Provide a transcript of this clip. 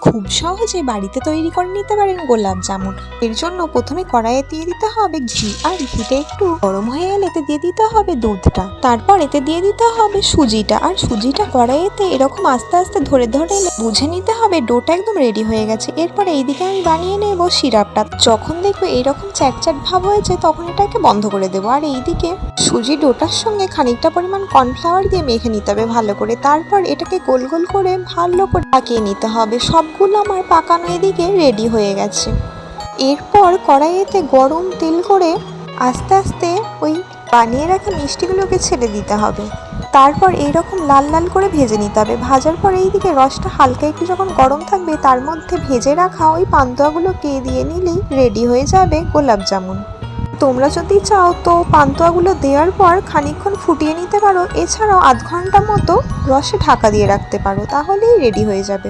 খুব সহজে বাড়িতে তৈরি করে নিতে পারেন গোলাপ জামুন। এর জন্য প্রথমে কড়াইয়ে দিয়ে দিতে হবে ঘি, আর ঘিটা একটু গরম হয়ে এলে এতে দিয়ে দিতে হবে দুধটা। তারপর এতে দিয়ে দিতে হবে সুজিটা, আর সুজিটা কড়াইতে এরকম আস্তে আস্তে ধরে ধরে বুঝে নিতে হবে ডোটা একদম রেডি হয়ে গেছে। এরপরে এইদিকে আমি বানিয়ে নেব সিরাপটা। যখন দেখবে এরকম চ্যাটচ্যাট ভাব হয়েছে তখন এটাকে বন্ধ করে দেবো। আর এইদিকে সুজি ডোটার সঙ্গে খানিকটা পরিমাণ কর্নফ্লাওয়ার দিয়ে মেখে নিতে হবে ভালো করে। তারপর এটাকে গোল গোল করে ভালো করে পাকিয়ে নিতে হবে। সবগুলো আমার পাকানো এদিকে রেডি হয়ে গেছে। এরপর কড়াইতে গরম তেল করে আস্তে আস্তে ওই বানিয়ে রাখা মিষ্টিগুলোকে ছেড়ে দিতে হবে। তারপর এইরকম লাল লাল করে ভেজে নিতে হবে। ভাজার পর এইদিকে রসটা হালকা একটু যখন গরম থাকবে তার মধ্যে ভেজে রাখা ওই পান্তুয়াগুলোকে দিয়ে নিলেই রেডি হয়ে যাবে গোলাপ জামুন। তোমরা যদি চাও তো পান্তুয়াগুলো দেওয়ার পর খানিকক্ষণ ফুটিয়ে নিতে পারো, এছাড়াও আধ ঘন্টা মতো রসে ঢাকা দিয়ে রাখতে পারো, তাহলেই রেডি হয়ে যাবে।